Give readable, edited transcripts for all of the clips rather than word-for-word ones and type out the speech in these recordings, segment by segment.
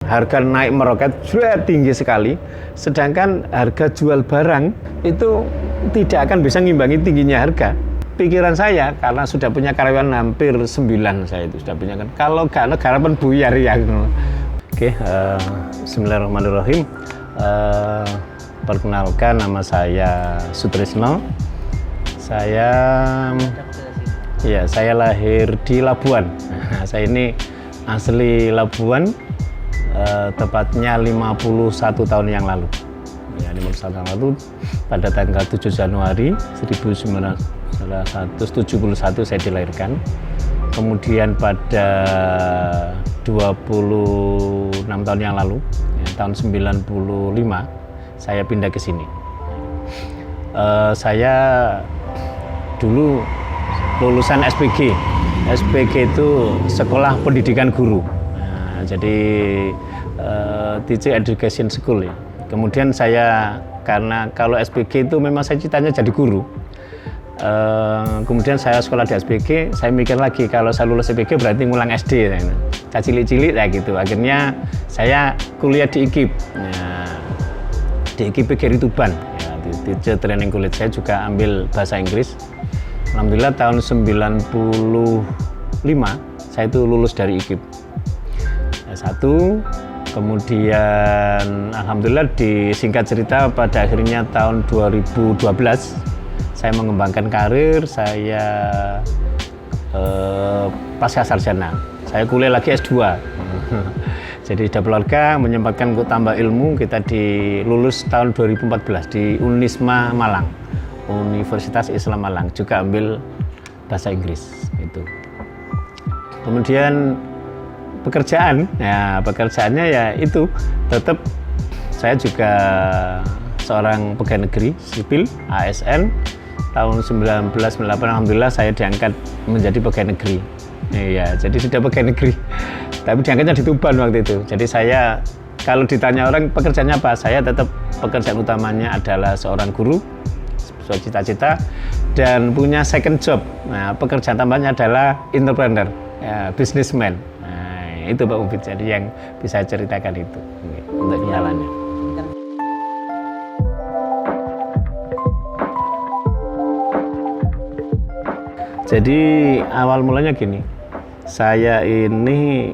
harga naik meroket, tinggi sekali. Sedangkan harga jual barang itu tidak akan bisa ngimbangi tingginya harga. Pikiran saya, karena sudah punya karyawan hampir 9 saya itu sudah punya kan. Kalau nggak negara pun buyar ya. Oke, bismillahirrahmanirrahim. Perkenalkan, nama saya Sutrisno. Saya lahir di Labuan. Nah, saya ini asli Labuan, tepatnya 51 tahun yang lalu. Ya, 51 tahun lalu pada tanggal 7 Januari 1971 saya dilahirkan. Kemudian pada 26 tahun yang lalu, ya, tahun 95, saya pindah ke sini. Saya dulu lulusan SPG. SPG itu Sekolah Pendidikan Guru. Nah, jadi Teacher Education School ya. Kemudian saya, karena kalau SPG itu memang saya citanya jadi guru. Kemudian saya sekolah di SPG, saya mikir lagi kalau saya lulus SPG berarti ngulang SD. Saya cilik-cilik ya gitu. Akhirnya saya kuliah di IKIP. Ya, di IKIP PGRI Tuban. Ya, di Teacher Training College. Saya juga ambil bahasa Inggris. Alhamdulillah tahun 95 saya itu lulus dari IKIP S1. Kemudian alhamdulillah disingkat cerita pada akhirnya tahun 2012 saya mengembangkan karir. Saya pasca sarjana saya kuliah lagi S2. Jadi double keluarga menyempatkan untuk tambah ilmu. Kita dilulus tahun 2014 di Unisma Malang, Universitas Islam Malang, juga ambil bahasa Inggris itu. Kemudian pekerjaan, ya pekerjaannya ya itu tetap saya juga seorang pegawai negeri sipil ASN. Tahun 1998 alhamdulillah saya diangkat menjadi pegawai negeri. Iya, jadi sudah pegawai negeri. Tapi diangkatnya di Tuban waktu itu. Jadi saya kalau ditanya orang pekerjaannya apa, saya tetap pekerjaan utamanya adalah seorang guru, sesuai cita-cita, dan punya second job. Nah, pekerjaan tambahnya adalah entrepreneur, ya, businessman. Nah, itu Pak Mufid, jadi yang bisa ceritakan itu untuk kenalannya. Jadi awal mulanya gini, saya ini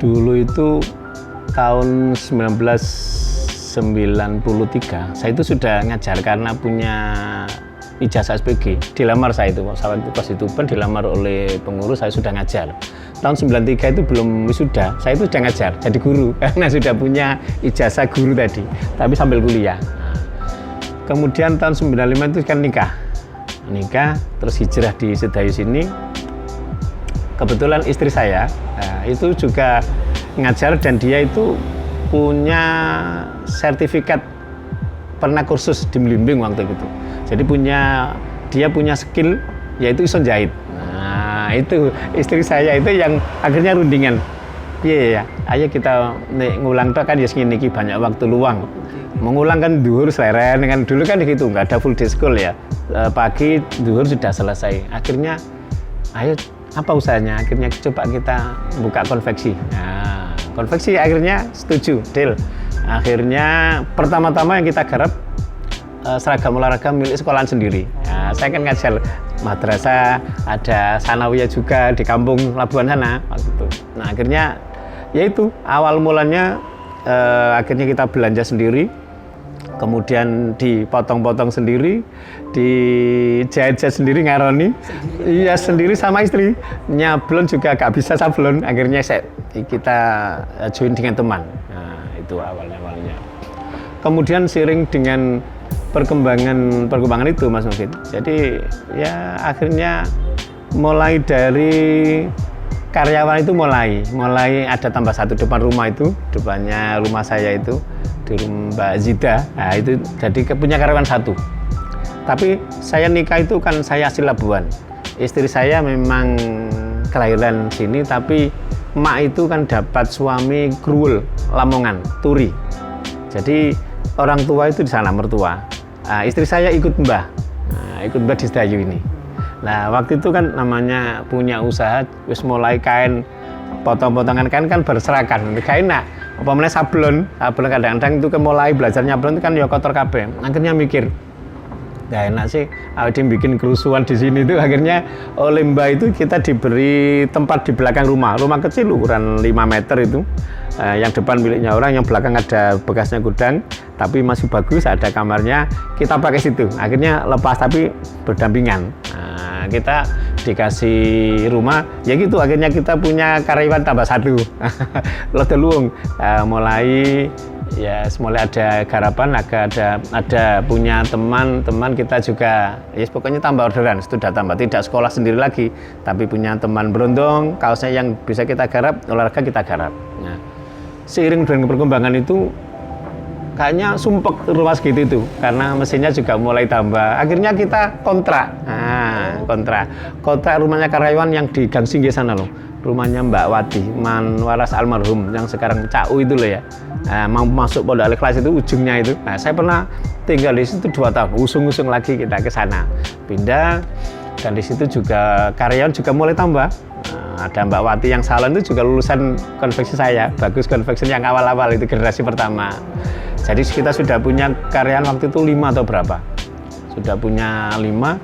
dulu itu tahun 1993 saya itu sudah ngajar karena punya ijazah SPG. Dilamar saya itu, saat itu pas di Tuban dilamar oleh pengurus, saya sudah ngajar. Tahun 93 itu belum wisuda, saya itu sudah ngajar jadi guru karena sudah punya ijazah guru tadi, tapi sambil kuliah. Kemudian tahun 95 itu kan nikah, terus hijrah di Sedayu sini. Kebetulan istri saya itu juga ngajar dan dia itu punya sertifikat pernah kursus di Melimbing waktu itu. Jadi dia punya skill yaitu iso jahit. Nah, itu istri saya itu yang akhirnya rundingan. Iya ya, ayo kita ngulang tuh kan ya segini banyak waktu luang. Mengulang kan duhur seleren kan dulu kan gitu, nggak ada full day school ya. Pagi duhur sudah selesai. Akhirnya ayo apa usahanya? Akhirnya coba kita buka konveksi. Nah, konveksi akhirnya setuju, deal. Akhirnya pertama-tama yang kita garap seragam olahraga milik sekolahan sendiri. Nah, saya kan ngajar madrasah, ada sanawiyah juga di kampung Labuan sana waktu itu. Nah, akhirnya yaitu awal mulanya akhirnya kita belanja sendiri. Kemudian dipotong-potong sendiri, dijahit-jahit sendiri, ngaroni, iya sendiri sama istri. Nyablon juga gak bisa sablon, akhirnya kita join dengan teman. Nah, itu awalnya. Kemudian seiring dengan perkembangan itu Mas Mufid. Jadi ya akhirnya mulai dari karyawan itu mulai ada tambah satu depan rumah itu, depannya rumah saya itu di Mbak Zida. Nah, itu jadi punya karyawan satu. Tapi saya nikah itu kan saya asli Labuan. Istri saya memang kelahiran sini, tapi emak itu kan dapat suami Grul, Lamongan, Turi. Jadi orang tua itu di sana mertua. Nah, istri saya ikut mbah di Sedayu ini. Nah, waktu itu kan namanya punya usaha, wis mulai kain potong-potongan kain kan berserakan, gak enak. Apa meneh sablon kadang-kadang itu mulai belajar nyablon itu kan ya kotor kabeh. Akhirnya mikir, gak enak sih, dia bikin kerusuhan di sini tuh. Akhirnya oleh Mbak itu kita diberi tempat di belakang rumah kecil ukuran 5 meter itu. Yang depan miliknya orang, yang belakang ada bekasnya gudang, tapi masih bagus, ada kamarnya, kita pakai situ. Akhirnya lepas tapi berdampingan. Kita dikasih rumah, ya gitu. Akhirnya kita punya karyawan tambah 1. Lodo luwung, mulai ada garapan, ada punya teman kita juga, ya pokoknya tambah orderan, sudah tambah, tidak sekolah sendiri lagi, tapi punya teman berondong, kaosnya yang bisa kita garap, olahraga kita garap. Nah, seiring dengan perkembangan itu kayaknya sumpek rumah segitu itu, karena mesinnya juga mulai tambah. Akhirnya kita kontrak rumahnya karyawan yang di Gang Singgih sana loh, rumahnya Mbak Wati Manwaras almarhum yang sekarang CAU itu loh ya. Mau masuk Pondok Al-Ikhlas itu ujungnya itu. Nah, saya pernah tinggal di situ 2 tahun, usung-usung lagi kita ke sana pindah, dan di situ juga karyawan juga mulai tambah. Ada Mbak Wati yang salon itu juga lulusan konveksi saya, bagus konveksi yang awal-awal itu generasi pertama. Jadi kita sudah punya karyawan waktu itu 5 atau berapa, sudah punya 5.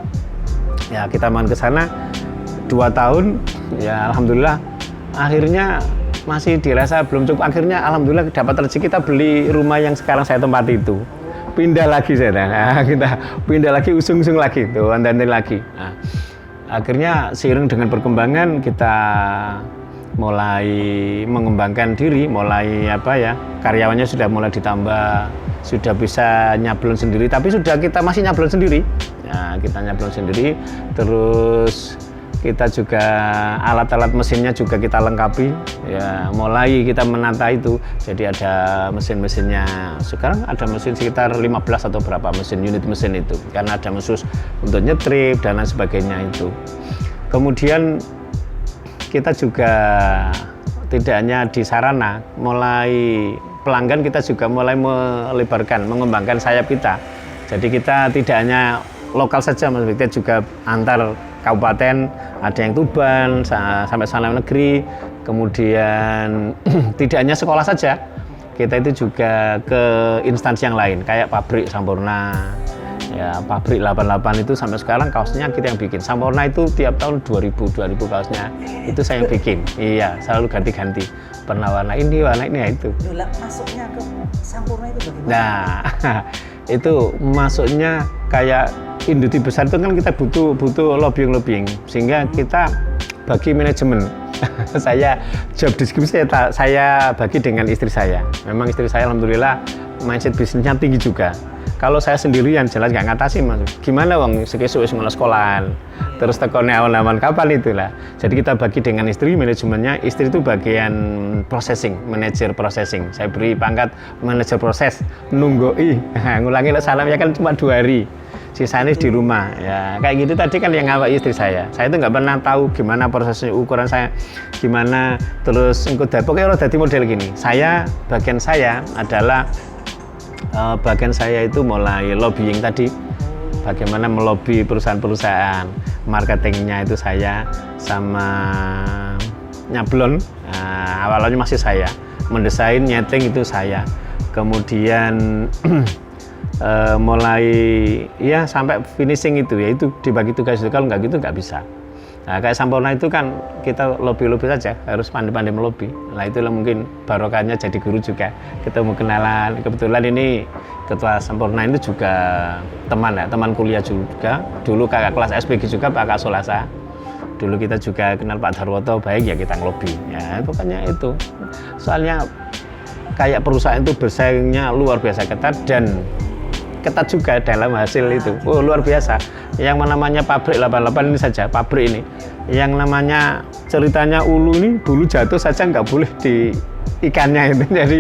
Ya kita main ke sana 2 tahun, ya alhamdulillah akhirnya masih dirasa belum cukup. Akhirnya alhamdulillah dapat rezeki, kita beli rumah yang sekarang saya tempati itu. Pindah lagi kita pindah lagi, usung-usung lagi tuh, andan lagi. Nah, akhirnya seiring dengan perkembangan kita mulai mengembangkan diri, mulai karyawannya sudah mulai ditambah, sudah bisa nyablon sendiri, tapi kita masih nyablon sendiri. Nah, kita nyablon sendiri, terus kita juga alat-alat mesinnya juga kita lengkapi, ya mulai kita menata itu. Jadi ada mesin-mesinnya, sekarang ada mesin sekitar 15 atau berapa unit mesin itu, karena ada mesin untuk nyetrip dan lain sebagainya itu. Kemudian kita juga tidak hanya di sarana, mulai pelanggan kita juga mulai melebarkan, mengembangkan sayap kita. Jadi kita tidak hanya lokal saja, kita juga antar kabupaten, ada yang Tuban sampai sana negeri. Kemudian tidak hanya sekolah saja, kita itu juga ke instansi yang lain, kayak pabrik Sampurna, ya pabrik 88 itu sampai sekarang kaosnya kita yang bikin. Sampurna itu tiap tahun 2000 kaosnya itu saya yang bikin. Iya, selalu ganti-ganti, pernah warna ini ya itu. Masuknya ke Sampurna itu bagaimana? Nah itu masuknya kayak industri besar itu kan kita butuh lobbying, sehingga kita bagi manajemen. Saya job deskripsi saya bagi dengan istri saya. Memang istri saya alhamdulillah mindset bisnisnya tinggi juga. Kalau saya sendirian jelas nggak ngatasi, Mas. Gimana wong sekesuk wis sekolahan, terus tekone awan-awan kapan itulah. Jadi kita bagi dengan istri manajemennya. Istri itu bagian processing, manajer processing. Saya beri pangkat manajer proses, nunggoi. Ngulangi salam ya kan cuma 2 hari. Sisanya di rumah. Ya kayak gitu tadi kan yang ngawak istri saya. Saya itu nggak pernah tahu gimana prosesnya, ukuran saya gimana, terus pokoknya udah jadi model gini. Bagian saya adalah bagian saya itu mulai lobbying tadi, bagaimana melobi perusahaan-perusahaan, marketingnya itu saya, sama nyablon, awalnya masih saya, mendesain, nyeting itu saya, kemudian mulai ya sampai finishing itu, ya itu dibagi tugas itu, kalau nggak gitu nggak bisa. Nah, kayak Sampurna itu kan kita lobby saja, harus pandai-pandai melobi. Nah itulah mungkin barokahnya jadi guru juga, ketemu kenalan. Kebetulan ini ketua Sampurna itu juga teman kuliah juga. Dulu kakak kelas SPG juga Pak Kak Solasa. Dulu kita juga kenal Pak Darwoto, baik ya kita ngelobi. Ya pokoknya itu. Soalnya kayak perusahaan itu bersaingnya luar biasa ketat, dan ketat juga dalam hasil itu. Luar biasa. Yang namanya pabrik 88 ini saja, pabrik ini, yang namanya ceritanya ulu ini dulu jatuh saja nggak boleh di ikannya itu. Jadi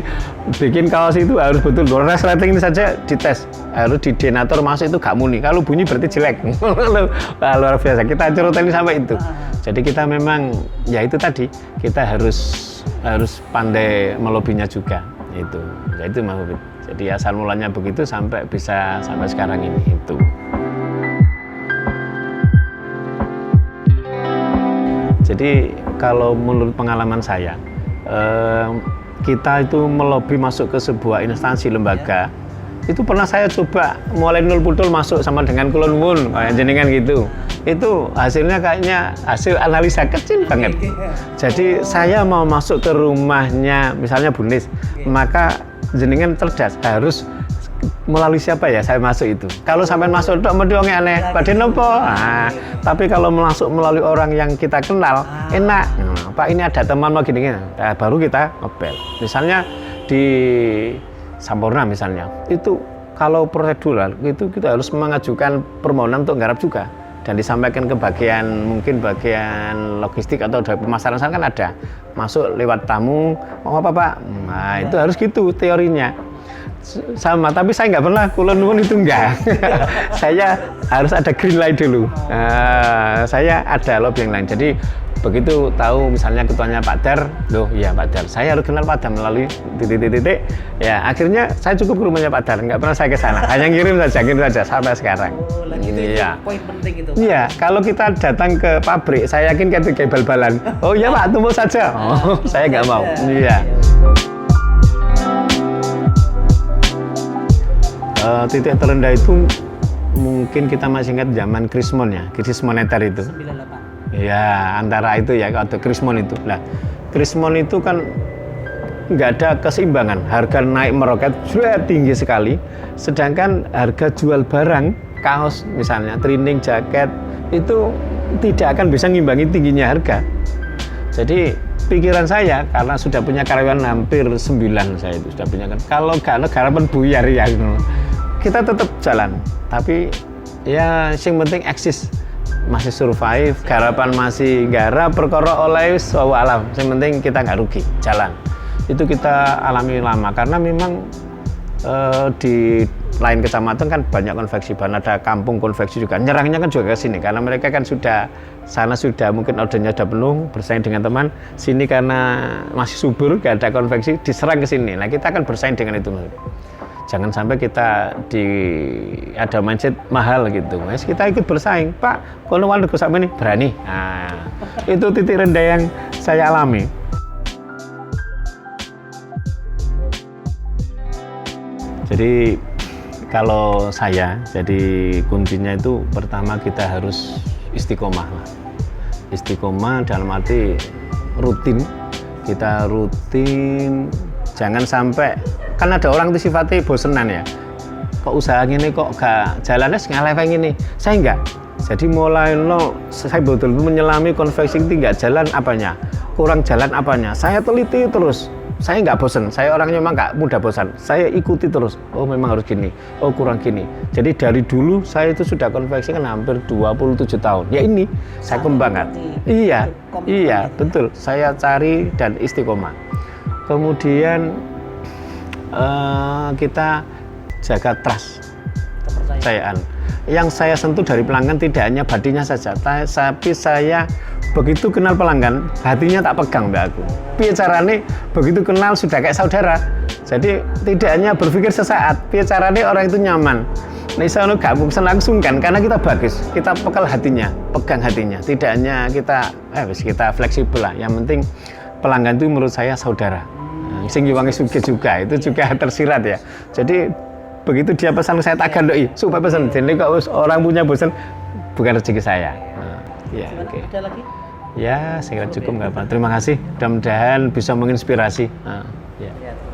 bikin kaos itu harus betul, resleting ini saja dites, harus di denator masuk itu nggak muni, kalau bunyi berarti jelek. Luar biasa, kita cerutain sampai itu. Jadi kita memang ya itu tadi, kita harus pandai melobinya juga itu. Ya itu Mas Mufid. Jadi asal mulanya begitu sampai bisa sampai sekarang ini itu. Jadi kalau menurut pengalaman saya, kita itu melobi masuk ke sebuah instansi lembaga, itu pernah saya coba mulai nol putul masuk sama dengan kulon wun kayak jenengan gitu. Itu hasilnya kayaknya hasil analisa kecil banget. Jadi saya mau masuk ke rumahnya misalnya Bunis, maka jenengan cerdas harus melalui siapa ya saya masuk itu. Kalau sampai masuk tok medhong aneh, badhe nopo. Nah, tapi kalau masuk melalui orang yang kita kenal, enak. Nah, Pak ini ada teman mau gini, nah, baru kita ngepel. Misalnya di Sampurna misalnya, itu kalau prosedural itu kita harus mengajukan permohonan untuk nggarap juga dan disampaikan ke mungkin bagian logistik atau dari pemasaran sana kan ada masuk lewat tamu, mau apa Pak? Nah itu harus gitu teorinya. Sama, tapi saya nggak pernah kulon nuwun itu enggak. Saya harus ada green light dulu. Saya ada lobby yang lain. Jadi begitu tahu misalnya ketuanya Pak Dar, loh iya Pak Dar, saya harus kenal Pak Dar melalui titik-titik. Ya akhirnya saya cukup ke rumahnya Pak Dar, nggak pernah saya ke sana. Hanya ngirim saja sampai sekarang. Oh, ini ya. Poin penting itu. Iya, kalau kita datang ke pabrik, saya yakin kayak bal-balan. Oh iya Pak, tunggu saja. Oh, saya nggak mau. Iya. Titik terendah itu mungkin kita masih ingat zaman krismon ya, krisis moneter itu. 98. Ya antara itu ya atau krismon itu. Nah krismon itu kan nggak ada keseimbangan, harga naik meroket sudah tinggi sekali, sedangkan harga jual barang kaos misalnya, training, jaket itu tidak akan bisa ngimbangi tingginya harga. Jadi pikiran saya karena sudah punya karyawan hampir 9 saya itu sudah punya kan. Kalau nggak negara pun buyar ya, kita tetap jalan. Tapi ya yang penting eksis, masih survive, garapan masih garap, perkara oleh alam. Yang penting kita nggak rugi, jalan. Itu kita alami lama karena memang di lain kecamatan kan banyak konveksi bahan, ada kampung konveksi juga. Nyerangnya kan juga ke sini karena mereka kan sudah sana sudah mungkin ordernya sudah penuh, bersaing dengan teman. Sini karena masih subur, gak ada konveksi, diserang ke sini. Nah kita akan bersaing dengan itu. Jangan sampai kita ada mindset mahal gitu. Mas kita ikut bersaing, Pak. Kalau warga sama ini berani. Nah, itu titik rendah yang saya alami. Jadi kalau saya, jadi kuncinya itu pertama kita harus istiqomah. Istiqomah dalam arti rutin. Kita rutin, jangan sampai kan ada orang itu sifatnya bosenan ya. Kok usaha ini kok gak jalannya ngalefeng ini. Saya enggak. Jadi mulai nol, saya betul-betul menyelami konveksi tidak jalan apanya, kurang jalan apanya. Saya teliti terus. Saya nggak bosan, saya orangnya memang nggak mudah bosan. Saya ikuti terus, oh memang harus gini, oh kurang gini. Jadi dari dulu saya itu sudah konveksi kan hampir 27 tahun. Ya ini, saya kembangkan. Iya, betul. Saya cari dan istiqomah. Kemudian kita jaga trust, kepercayaan. Yang saya sentuh dari pelanggan tidak hanya badinya saja, tapi saya begitu kenal pelanggan, hatinya tak pegang mbak aku. Piye carane begitu kenal sudah kayak saudara. Jadi tidak hanya berpikir sesaat, piye carane orang itu nyaman. Nah, isono gak mungkin langsung kan, karena kita bagus, kita pegang hatinya. Tidak hanya kita fleksibel lah. Yang penting pelanggan itu menurut saya saudara. Sing yuwangi sugih juga, itu juga tersirat ya. Jadi begitu dia pesan saya tak gandoi, supaya pesan. Jadi kalau orang punya bosan, bukan rezeki saya. Ya, oke. Ada lagi? Ya, saya kira cukup nggak Pak. Terima kasih. Mudah-mudahan bisa menginspirasi. Ya.